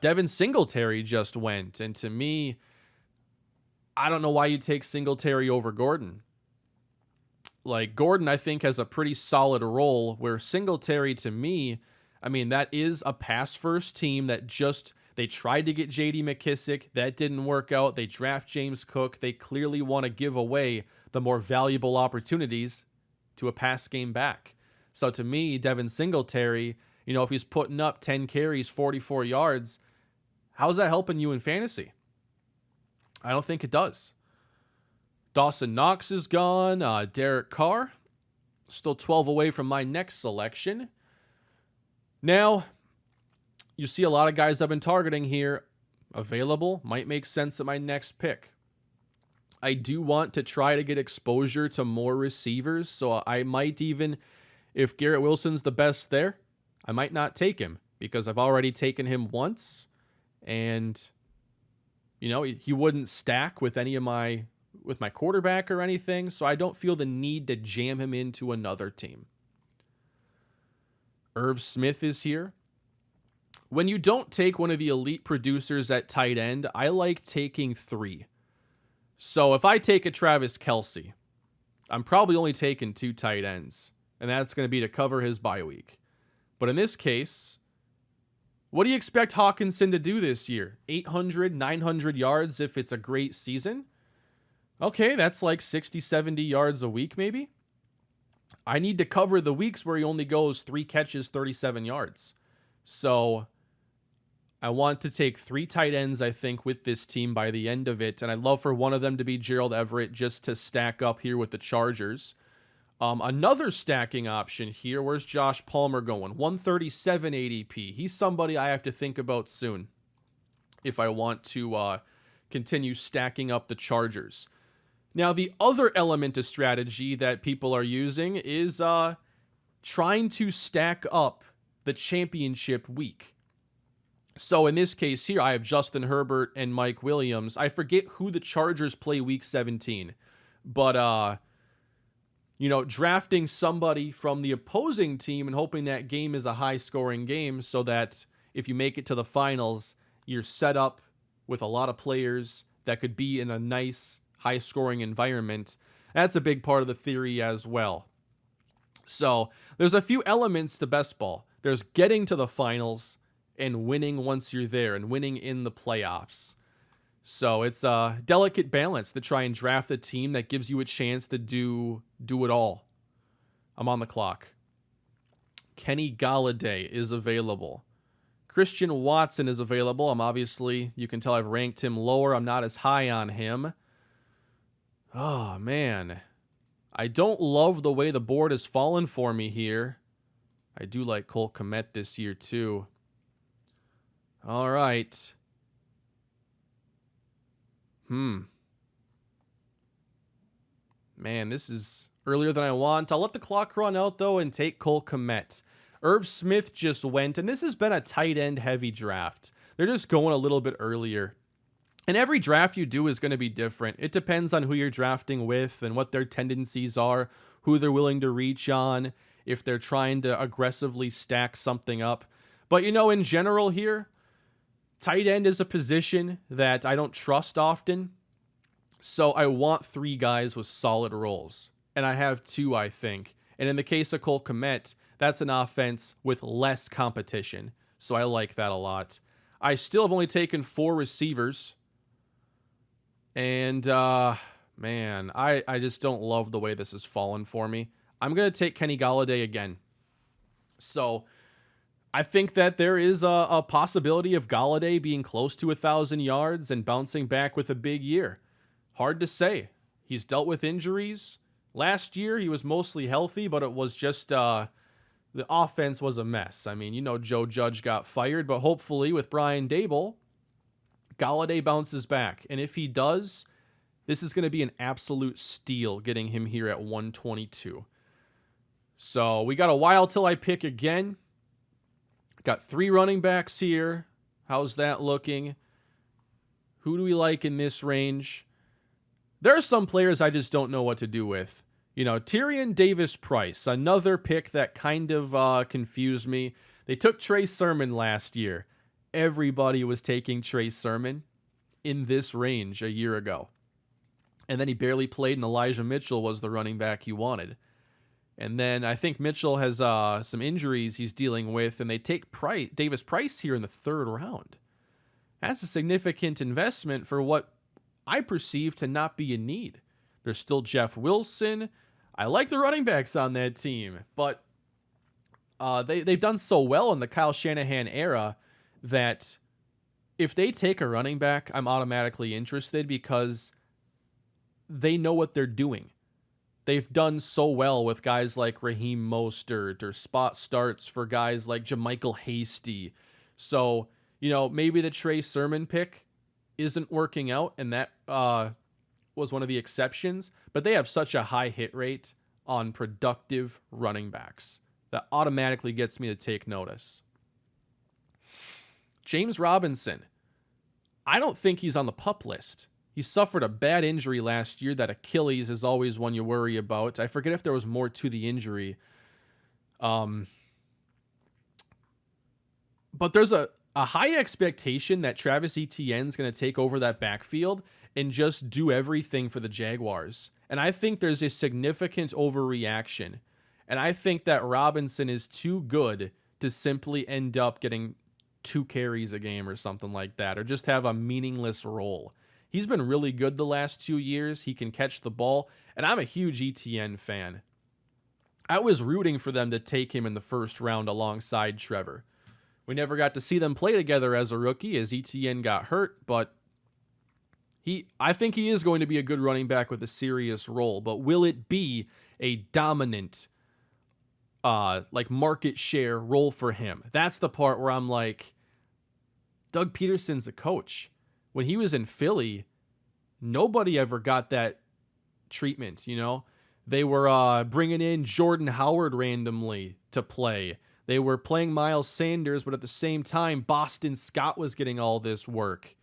Devin Singletary just went. And to me, I don't know why you take Singletary over Gordon. Like Gordon, I think, has a pretty solid role where Singletary, to me, I mean, that is a pass-first team that they tried to get J.D. McKissick. That didn't work out. They draft James Cook. They clearly want to give away the more valuable opportunities to a pass game back. So to me, Devin Singletary, if he's putting up 10 carries, 44 yards, how's that helping you in fantasy? I don't think it does. Dawson Knox is gone. Derek Carr, still 12 away from my next selection. Now, you see a lot of guys I've been targeting here available. Might make sense at my next pick. I do want to try to get exposure to more receivers, so I might even, if Garrett Wilson's the best there, I might not take him because I've already taken him once, and he wouldn't stack with my quarterback or anything, so I don't feel the need to jam him into another team. Irv Smith is here. When you don't take one of the elite producers at tight end, I like taking 3. So if I take a Travis Kelce, I'm probably only taking 2 tight ends, and that's going to be to cover his bye week. But in this case, what do you expect Hawkinson to do this year? 800, 900 yards if it's a great season? Okay, that's like 60, 70 yards a week maybe. I need to cover the weeks where he only goes 3 catches, 37 yards. So I want to take 3 tight ends, I think, with this team by the end of it. And I'd love for one of them to be Gerald Everett just to stack up here with the Chargers. Another stacking option here. Where's Josh Palmer going? 137 ADP. He's somebody I have to think about soon if I want to continue stacking up the Chargers. Now, the other element of strategy that people are using is trying to stack up the championship week. So in this case here, I have Justin Herbert and Mike Williams. I forget who the Chargers play week 17, but drafting somebody from the opposing team and hoping that game is a high-scoring game so that if you make it to the finals, you're set up with a lot of players that could be in a nice, high-scoring environment. That's a big part of the theory as well. So there's a few elements to best ball. There's getting to the finals and winning once you're there and winning in the playoffs. So it's a delicate balance to try and draft a team that gives you a chance to do it all. I'm on the clock. Kenny Golladay is available. Christian Watson is available. You can tell I've ranked him lower. I'm not as high on him. Oh, man. I don't love the way the board has fallen for me here. I do like Cole Kmet this year, too. All right. Man, this is earlier than I want. I'll let the clock run out, though, and take Cole Kmet. Irv Smith just went, and this has been a tight end heavy draft. They're just going a little bit earlier. And every draft you do is going to be different. It depends on who you're drafting with and what their tendencies are, who they're willing to reach on, if they're trying to aggressively stack something up. But, in general here, tight end is a position that I don't trust often. So I want 3 guys with solid roles. And I have 2, I think. And in the case of Cole Kmet, that's an offense with less competition. So I like that a lot. I still have only taken 4 receivers. And, man, I just don't love the way this has fallen for me. I'm going to take Kenny Golladay again. So I think that there is a possibility of Golladay being close to 1,000 yards and bouncing back with a big year. Hard to say. He's dealt with injuries. Last year, he was mostly healthy, but it was just the offense was a mess. I mean, Joe Judge got fired, but hopefully with Brian Daboll, Golladay bounces back. And if he does, this is going to be an absolute steal getting him here at 122. So we got a while till I pick again. Got 3 running backs here. How's that looking? Who do we like in this range? There are some players I just don't know what to do with. Tyrion Davis-Price, another pick that kind of confused me. They took Trey Sermon last year. Everybody was taking Trey Sermon in this range a year ago. And then he barely played, and Elijah Mitchell was the running back he wanted. And then I think Mitchell has some injuries he's dealing with, and they take Davis Price here in the 3rd round. That's a significant investment for what I perceive to not be a need. There's still Jeff Wilson. I like the running backs on that team, but they've done so well in the Kyle Shanahan era that if they take a running back, I'm automatically interested because they know what they're doing. They've done so well with guys like Raheem Mostert or spot starts for guys like JaMychal Hasty. So, maybe the Trey Sermon pick isn't working out, and that was one of the exceptions, but they have such a high hit rate on productive running backs that automatically gets me to take notice. James Robinson. I don't think he's on the PUP list. He suffered a bad injury last year. That Achilles is always one you worry about. I forget if there was more to the injury. But there's a high expectation that Travis Etienne's going to take over that backfield and just do everything for the Jaguars. And I think there's a significant overreaction. And I think that Robinson is too good to simply end up getting 2 carries a game or something like that, or just have a meaningless role. He's been really good the last 2 years. He can catch the ball, and I'm a huge Etienne fan. I was rooting for them to take him in the 1st round alongside Trevor. We never got to see them play together as a rookie as Etienne got hurt, but I think he is going to be a good running back with a serious role, but will it be a dominant market share role for him? That's the part where I'm like, Doug Peterson's a coach. When he was in Philly, nobody ever got that treatment, They were bringing in Jordan Howard randomly to play. They were playing Miles Sanders, but at the same time, Boston Scott was getting all this work.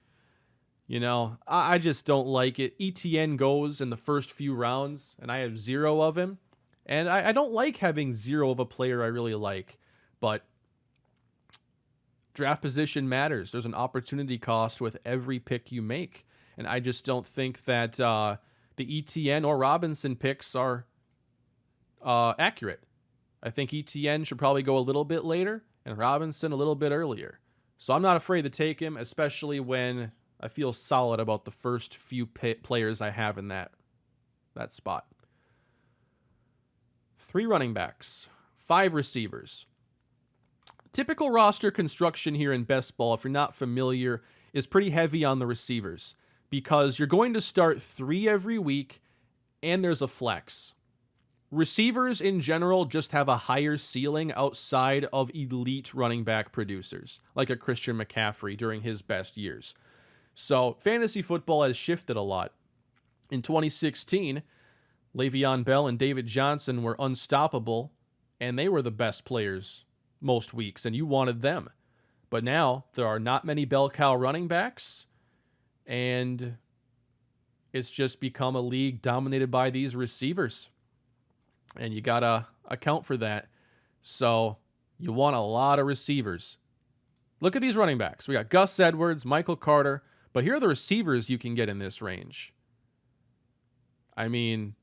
I just don't like it. ETN goes in the first few rounds, and I have 0 of him. And I don't like having 0 of a player I really like. But draft position matters. There's an opportunity cost with every pick you make. And I just don't think that the ETN or Robinson picks are accurate. I think ETN should probably go a little bit later and Robinson a little bit earlier. So I'm not afraid to take him, especially when I feel solid about the first few players I have in that spot. 3 running backs, 5 receivers. Typical roster construction here in best ball, if you're not familiar, is pretty heavy on the receivers because you're going to start 3 every week and there's a flex. Receivers in general just have a higher ceiling outside of elite running back producers, like a Christian McCaffrey during his best years. So fantasy football has shifted a lot. In 2016, Le'Veon Bell and David Johnson were unstoppable, and they were the best players most weeks, and you wanted them. But now, there are not many bell cow running backs, and it's just become a league dominated by these receivers. And you gotta account for that. So, you want a lot of receivers. Look at these running backs. We got Gus Edwards, Michael Carter, but here are the receivers you can get in this range. I mean,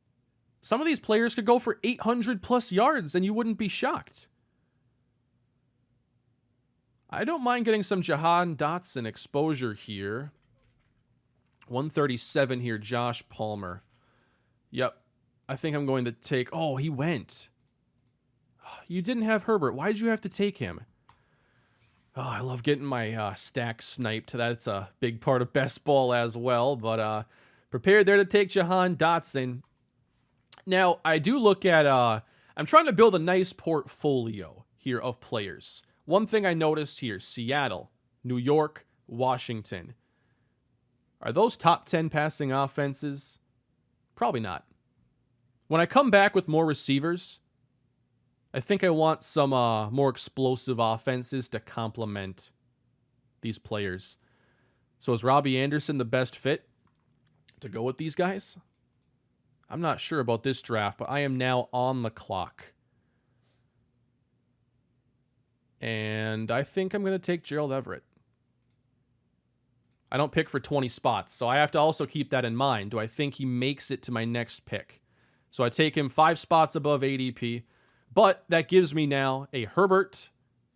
some of these players could go for 800 plus yards and you wouldn't be shocked. I don't mind getting some Jahan Dotson exposure here. 137 here, Josh Palmer. Yep, I think I'm going to take... Oh, he went. You didn't have Herbert. Why did you have to take him? Oh, I love getting my stack sniped. That's a big part of best ball as well. But prepared there to take Jahan Dotson. Now, I do look at... I'm trying to build a nice portfolio here of players. One thing I noticed here, Seattle, New York, Washington. Are those top 10 passing offenses? Probably not. When I come back with more receivers, I think I want some more explosive offenses to complement these players. So is Robbie Anderson the best fit to go with these guys? I'm not sure about this draft, but I am now on the clock. And I think I'm going to take Gerald Everett. I don't pick for 20 spots, so I have to also keep that in mind. Do I think he makes it to my next pick? So I take him 5 spots above ADP, but that gives me now a Herbert,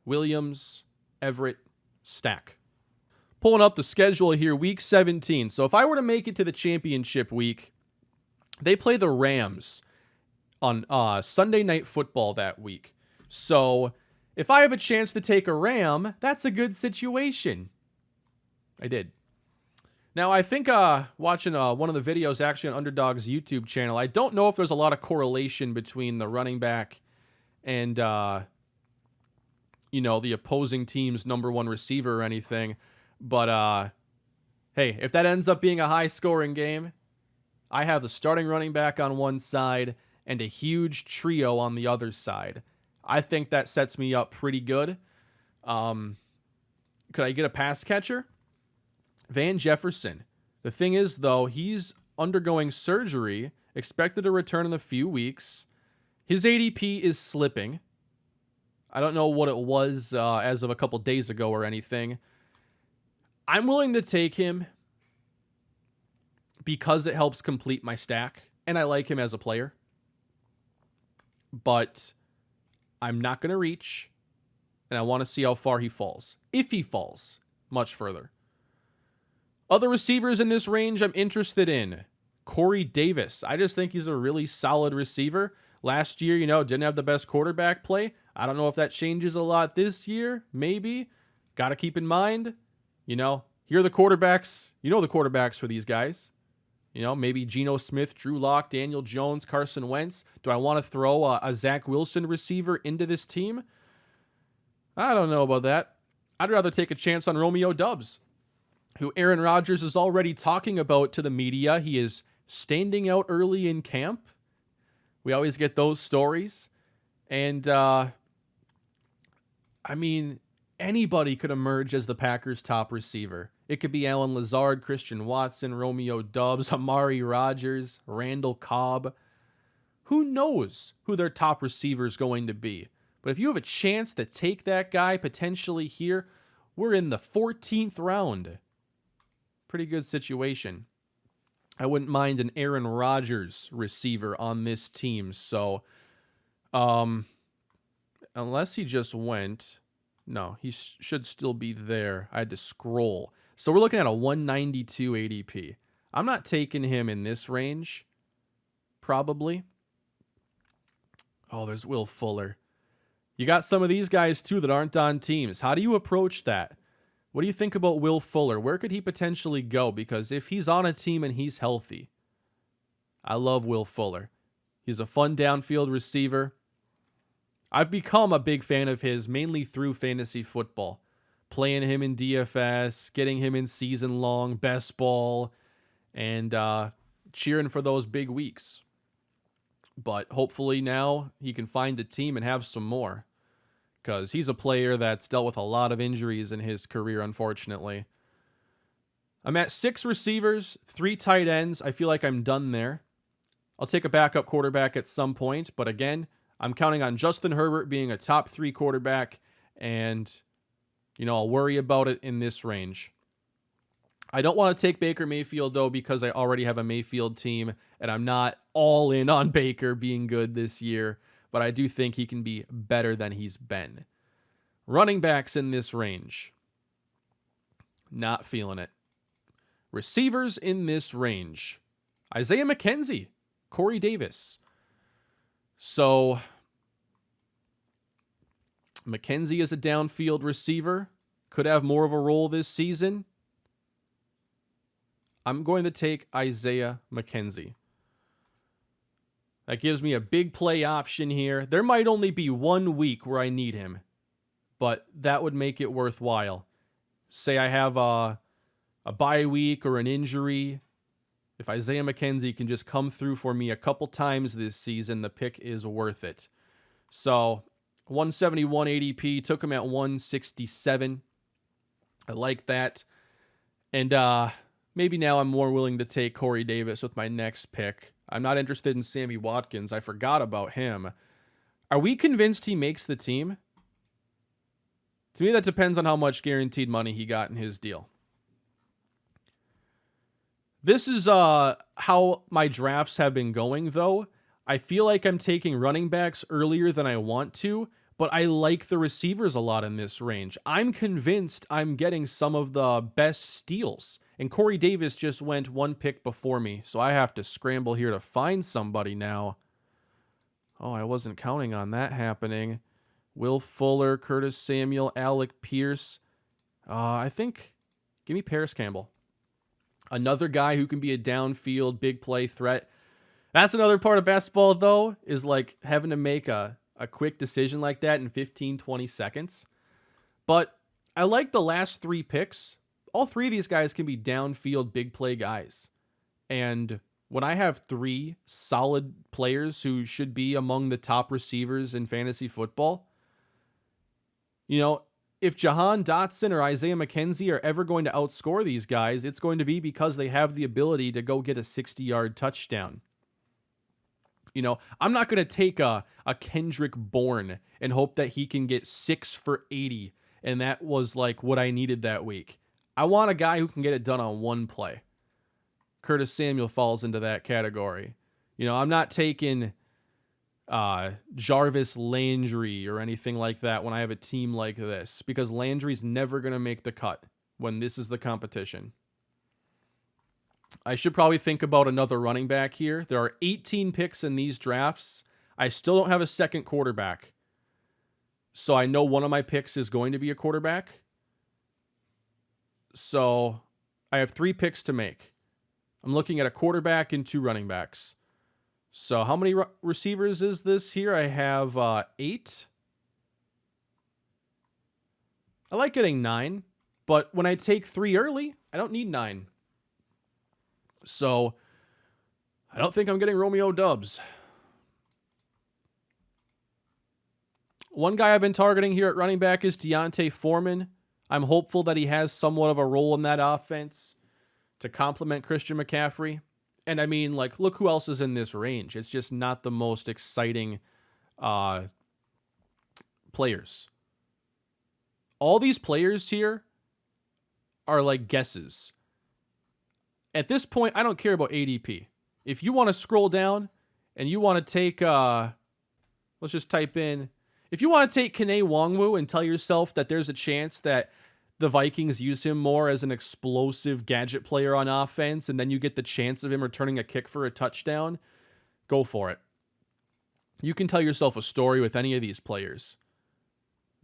Williams, Everett stack. Pulling up the schedule here, week 17. So if I were to make it to the championship week, they play the Rams on Sunday Night Football that week. So if I have a chance to take a Ram, that's a good situation. I did. Now, I think watching one of the videos actually on Underdog's YouTube channel, I don't know if there's a lot of correlation between the running back and, the opposing team's number one receiver or anything. But, hey, if that ends up being a high-scoring game, I have the starting running back on one side and a huge trio on the other side. I think that sets me up pretty good. Could I get a pass catcher? Van Jefferson. The thing is, though, he's undergoing surgery, expected to return in a few weeks. His ADP is slipping. I don't know what it was as of a couple days ago or anything. I'm willing to take him because it helps complete my stack, and I like him as a player. But I'm not going to reach, and I want to see how far he falls. If he falls much further. Other receivers in this range I'm interested in. Corey Davis. I just think he's a really solid receiver. Last year, didn't have the best quarterback play. I don't know if that changes a lot this year. Maybe. Got to keep in mind, here are the quarterbacks. The quarterbacks for these guys. Maybe Geno Smith, Drew Lock, Daniel Jones, Carson Wentz. Do I want to throw a Zach Wilson receiver into this team? I don't know about that. I'd rather take a chance on Romeo Doubs, who Aaron Rodgers is already talking about to the media. He is standing out early in camp. We always get those stories. And, anybody could emerge as the Packers' top receiver. It could be Allen Lazard, Christian Watson, Romeo Doubs, Amari Rodgers, Randall Cobb. Who knows who their top receiver is going to be? But if you have a chance to take that guy potentially here, we're in the 14th round. Pretty good situation. I wouldn't mind an Aaron Rodgers receiver on this team. So, unless he just went, no, he should still be there. I had to scroll. So we're looking at a 192 ADP. I'm not taking him in this range, probably. Oh, there's Will Fuller. You got some of these guys, too, that aren't on teams. How do you approach that? What do you think about Will Fuller? Where could he potentially go? Because if he's on a team and he's healthy, I love Will Fuller. He's a fun downfield receiver. I've become a big fan of his, mainly through fantasy football. Playing him in DFS, getting him in season-long best ball, and cheering for those big weeks. But hopefully now he can find a team and have some more, because he's a player that's dealt with a lot of injuries in his career, unfortunately. I'm at 6 receivers, 3 tight ends. I feel like I'm done there. I'll take a backup quarterback at some point, but again, I'm counting on Justin Herbert being a top 3 quarterback, and I'll worry about it in this range. I don't want to take Baker Mayfield, though, because I already have a Mayfield team, and I'm not all in on Baker being good this year, but I do think he can be better than he's been. Running backs in this range. Not feeling it. Receivers in this range. Isaiah McKenzie, Corey Davis. So, McKenzie is a downfield receiver. Could have more of a role this season. I'm going to take Isaiah McKenzie. That gives me a big play option here. There might only be 1 week where I need him, but that would make it worthwhile. Say I have a bye week or an injury. If Isaiah McKenzie can just come through for me a couple times this season, the pick is worth it. So, 171 ADP, took him at 167. I like that. And maybe now I'm more willing to take Corey Davis with my next pick. I'm not interested in Sammy Watkins. I forgot about him. Are we convinced he makes the team? To me, that depends on how much guaranteed money he got in his deal. This is how my drafts have been going, though. I feel like I'm taking running backs earlier than I want to, but I like the receivers a lot in this range. I'm convinced I'm getting some of the best steals. And Corey Davis just went one pick before me, so I have to scramble here to find somebody now. Oh, I wasn't counting on that happening. Will Fuller, Curtis Samuel, Alec Pierce. I think, give me Paris Campbell. Another guy who can be a downfield, big play threat. That's another part of basketball, though, is like having to make a quick decision like that in 15, 20 seconds. But I like the last 3 picks. All 3 of these guys can be downfield, big play guys. And when I have 3 solid players who should be among the top receivers in fantasy football, you know, if Jahan Dotson or Isaiah McKenzie are ever going to outscore these guys, it's going to be because they have the ability to go get a 60-yard touchdown. You know, I'm not going to take a Kendrick Bourne and hope that he can get 6 for 80, and that was like what I needed that week. I want a guy who can get it done on one play. Curtis Samuel falls into that category. You know, I'm not taking Jarvis Landry or anything like that when I have a team like this, because Landry's never going to make the cut when this is the competition. I should probably think about another running back here. There are 18 picks in these drafts. I still don't have a second quarterback. So I know one of my picks is going to be a quarterback. So I have 3 picks to make. I'm looking at a quarterback and 2 running backs. So how many receivers is this here? I have 8. I like getting 9, but when I take 3 early, I don't need 9. So I don't think I'm getting Romeo Doubs. One guy I've been targeting here at running back is Deontay Foreman. I'm hopeful that he has somewhat of a role in that offense to complement Christian McCaffrey. And I mean, like, look who else is in this range. It's just not the most exciting players. All these players here are like guesses. At this point, I don't care about ADP. If you want to scroll down and you want to take, let's just type in, if you want to take Kene Nwangwu and tell yourself that there's a chance that the Vikings use him more as an explosive gadget player on offense, and then you get the chance of him returning a kick for a touchdown, go for it. You can tell yourself a story with any of these players.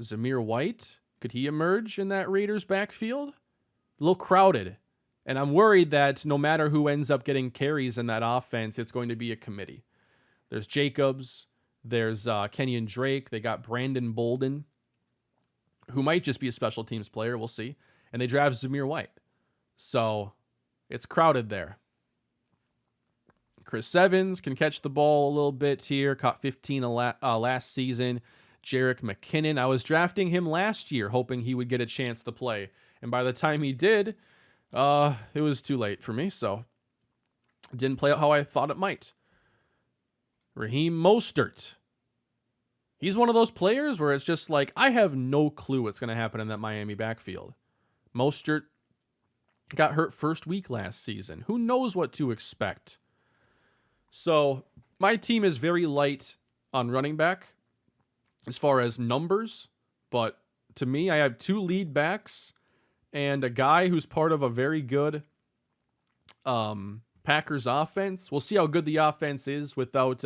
Zamir White, could he emerge in that Raiders backfield? A little crowded. And I'm worried that no matter who ends up getting carries in that offense, it's going to be a committee. There's Jacobs. There's Kenyon Drake. They got Brandon Bolden, who might just be a special teams player. We'll see. And they draft Zamir White. So it's crowded there. Chris Evans can catch the ball a little bit here. Caught 15 last season. Jerick McKinnon. I was drafting him last year, hoping he would get a chance to play. And by the time he did, it was too late for me. So it didn't play out how I thought it might. Raheem Mostert. He's one of those players where it's just like, I have no clue what's going to happen in that Miami backfield. Mostert got hurt first week last season. Who knows what to expect? So my team is very light on running back as far as numbers, but to me, I have 2 lead backs and a guy who's part of a very good Packers offense. We'll see how good the offense is without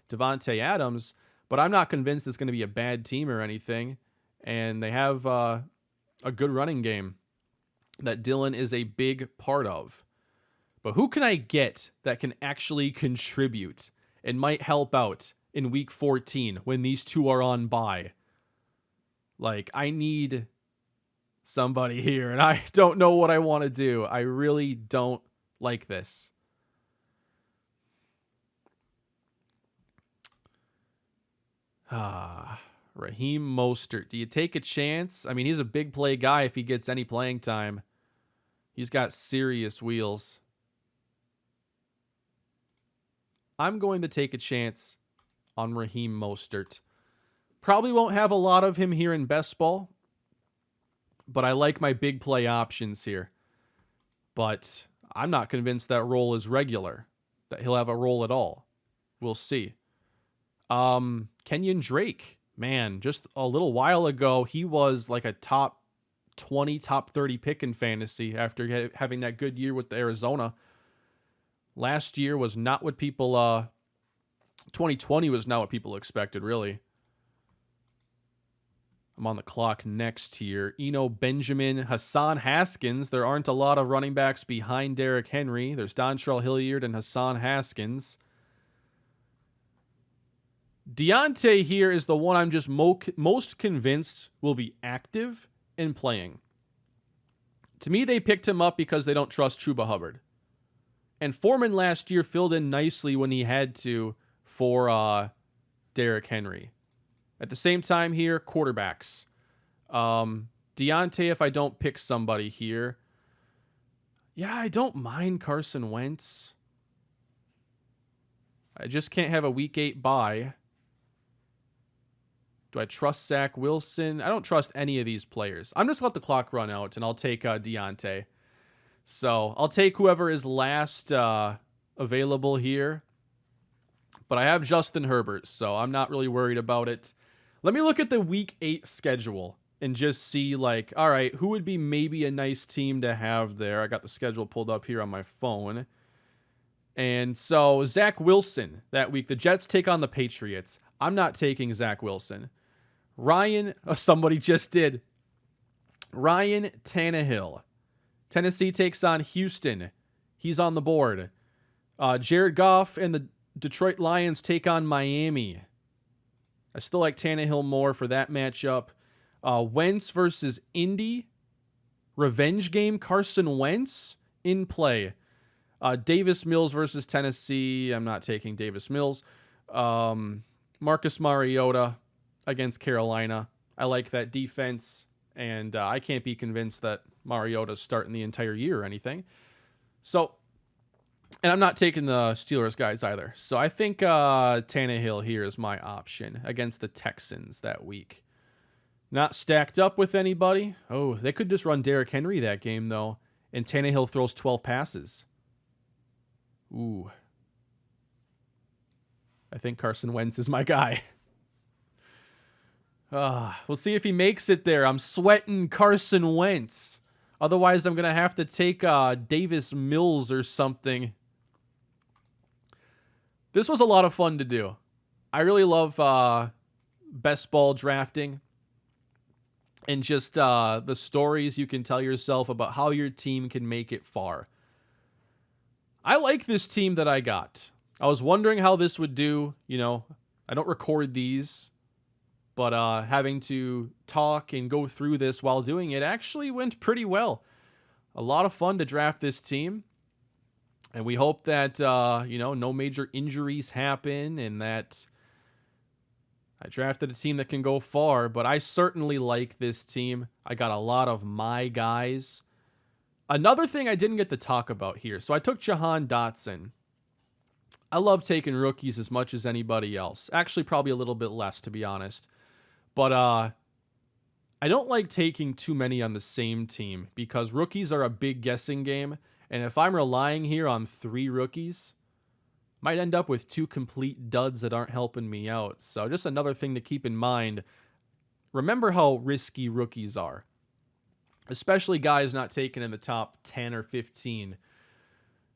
Devontae Adams, but I'm not convinced it's going to be a bad team or anything. And they have a good running game that Dylan is a big part of. But who can I get that can actually contribute and might help out in week 14 when these 2 are on bye? Like, I need somebody here, and I don't know what I want to do. I really don't like this. Raheem Mostert. Do you take a chance? I mean, he's a big play guy if he gets any playing time. He's got serious wheels. I'm going to take a chance on Raheem Mostert. Probably won't have a lot of him here in best ball, but I like my big play options here. But I'm not convinced that role is regular, that he'll have a role at all. We'll see. Kenyon Drake, man, just a little while ago, he was like a top 20, top 30 pick in fantasy after having that good year with Arizona. Last year was not what people, 2020 was not what people expected, really. I'm on the clock next here. Eno Benjamin, Hassan Haskins. There aren't a lot of running backs behind Derrick Henry. There's Dontrell Hilliard and Hassan Haskins. Deontay here is the one I'm just most convinced will be active and playing. To me, they picked him up because they don't trust Chuba Hubbard. And Foreman last year filled in nicely when he had to for Derrick Henry. At the same time here, quarterbacks. Deontay, if I don't pick somebody here. Yeah, I don't mind Carson Wentz. I just can't have a week 8 bye. Do I trust Zach Wilson? I don't trust any of these players. I'm just going to let the clock run out, and I'll take Deontay. So I'll take whoever is last available here. But I have Justin Herbert, so I'm not really worried about it. Let me look at the Week 8 schedule and just see, like, all right, who would be maybe a nice team to have there? I got the schedule pulled up here on my phone. And so Zach Wilson that week. The Jets take on the Patriots. I'm not taking Zach Wilson. Somebody just did. Ryan Tannehill. Tennessee takes on Houston. He's on the board. Jared Goff and the Detroit Lions take on Miami. I still like Tannehill more for that matchup. Wentz versus Indy. Revenge game. Carson Wentz in play. Davis Mills versus Tennessee. I'm not taking Davis Mills. Marcus Mariota against Carolina. I like that defense, and I can't be convinced that Mariota's starting the entire year or anything. So, and I'm not taking the Steelers guys either. So I think Tannehill here is my option against the Texans that week. Not stacked up with anybody. Oh, they could just run Derrick Henry that game, though, and Tannehill throws 12 passes. Ooh. I think Carson Wentz is my guy. We'll see if he makes it there. I'm sweating Carson Wentz. Otherwise, I'm going to have to take Davis Mills or something. This was a lot of fun to do. I really love best ball drafting. And just the stories you can tell yourself about how your team can make it far. I like this team that I got. I was wondering how this would do. You know, I don't record these, but having to talk and go through this while doing it actually went pretty well. A lot of fun to draft this team. And we hope that, no major injuries happen and that I drafted a team that can go far. But I certainly like this team. I got a lot of my guys. Another thing I didn't get to talk about here. So I took Jahan Dotson. I love taking rookies as much as anybody else. Actually, probably a little bit less, to be honest. But I don't like taking too many on the same team because rookies are a big guessing game. And if I'm relying here on 3 rookies, might end up with 2 complete duds that aren't helping me out. So just another thing to keep in mind. Remember how risky rookies are. Especially guys not taken in the top 10 or 15.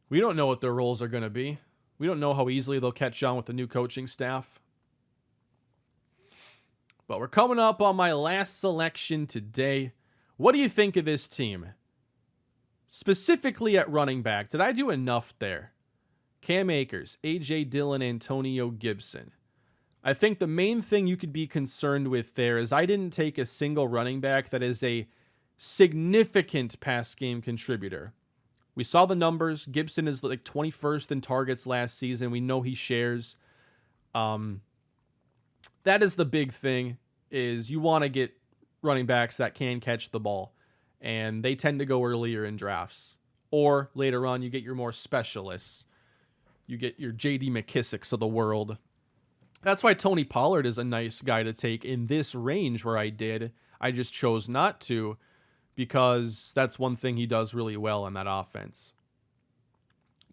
We don't know what their roles are going to be. We don't know how easily they'll catch on with the new coaching staff. But we're coming up on my last selection today. What do you think of this team? Specifically at running back, did I do enough there? Cam Akers, A.J. Dillon, Antonio Gibson. I think the main thing you could be concerned with there is I didn't take a single running back that is a significant pass game contributor. We saw the numbers. Gibson is like 21st in targets last season. We know he shares. That is the big thing, is you want to get running backs that can catch the ball. And they tend to go earlier in drafts. Or later on, you get your more specialists. You get your J.D. McKissicks of the world. That's why Tony Pollard is a nice guy to take in this range where I did. I just chose not to because that's one thing he does really well in that offense.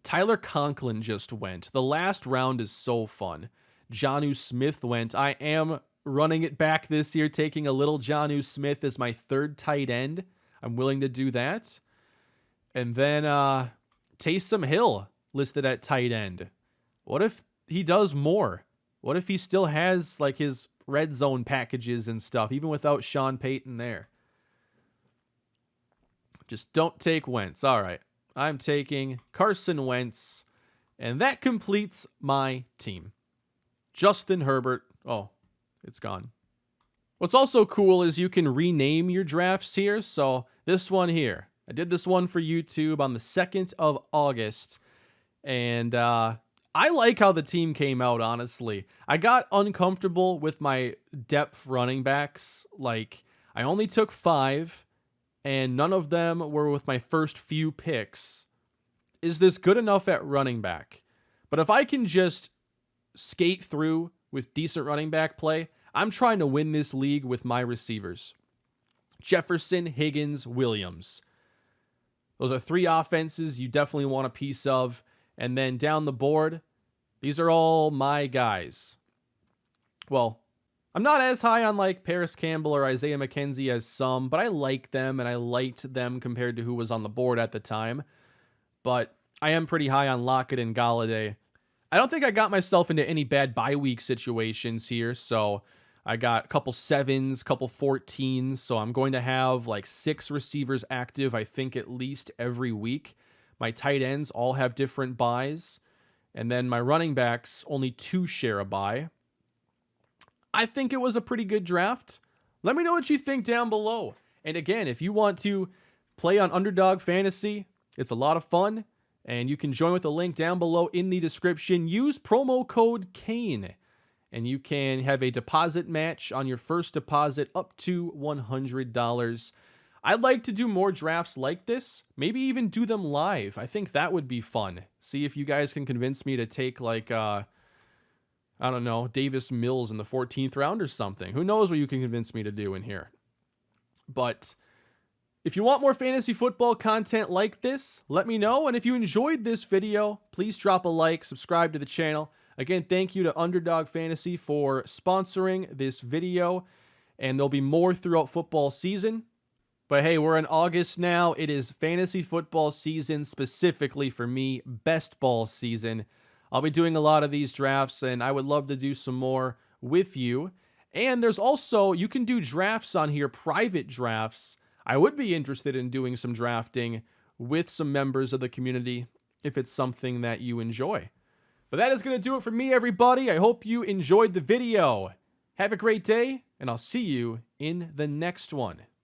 Tyler Conklin just went. The last round is so fun. Jonnu Smith went. I am running it back this year, taking a little Jonnu Smith as my third tight end. I'm willing to do that. And then Taysom Hill listed at tight end. What if he does more? What if he still has like his red zone packages and stuff, even without Sean Payton there? Just don't take Wentz. All right. I'm taking Carson Wentz, and that completes my team. Justin Herbert. Oh, it's gone. What's also cool is you can rename your drafts here. So this one here, I did this one for YouTube on the 2nd of August, and I like how the team came out, honestly. I got uncomfortable with my depth running backs. Like, I only took 5, and none of them were with my first few picks. Is this good enough at running back? But if I can just skate through with decent running back play, I'm trying to win this league with my receivers. Jefferson, Higgins, Williams. Those are 3 offenses you definitely want a piece of. And then down the board, these are all my guys. Well, I'm not as high on like Paris Campbell or Isaiah McKenzie as some, but I like them, and I liked them compared to who was on the board at the time. But I am pretty high on Lockett and Galladay. I don't think I got myself into any bad bye week situations here, so I got a couple 7s, couple 14s, so I'm going to have like 6 receivers active, I think, at least every week. My tight ends all have different buys, and then my running backs, only 2 share a bye. I think it was a pretty good draft. Let me know what you think down below. And again, if you want to play on Underdog Fantasy, it's a lot of fun, and you can join with the link down below in the description. Use promo code Kane, and you can have a deposit match on your first deposit up to $100. I'd like to do more drafts like this, maybe even do them live. I think that would be fun. See if you guys can convince me to take like I don't know, Davis Mills in the 14th round or something. Who knows what you can convince me to do in here. But if you want more fantasy football content like this, let me know. And if you enjoyed this video, please drop a like, subscribe to the channel. Again, thank you to Underdog Fantasy for sponsoring this video. And there'll be more throughout football season. But hey, we're in August now. It is fantasy football season, specifically for me, best ball season. I'll be doing a lot of these drafts, and I would love to do some more with you. And there's also, you can do drafts on here, private drafts. I would be interested in doing some drafting with some members of the community if it's something that you enjoy. But that is going to do it for me, everybody. I hope you enjoyed the video. Have a great day, and I'll see you in the next one.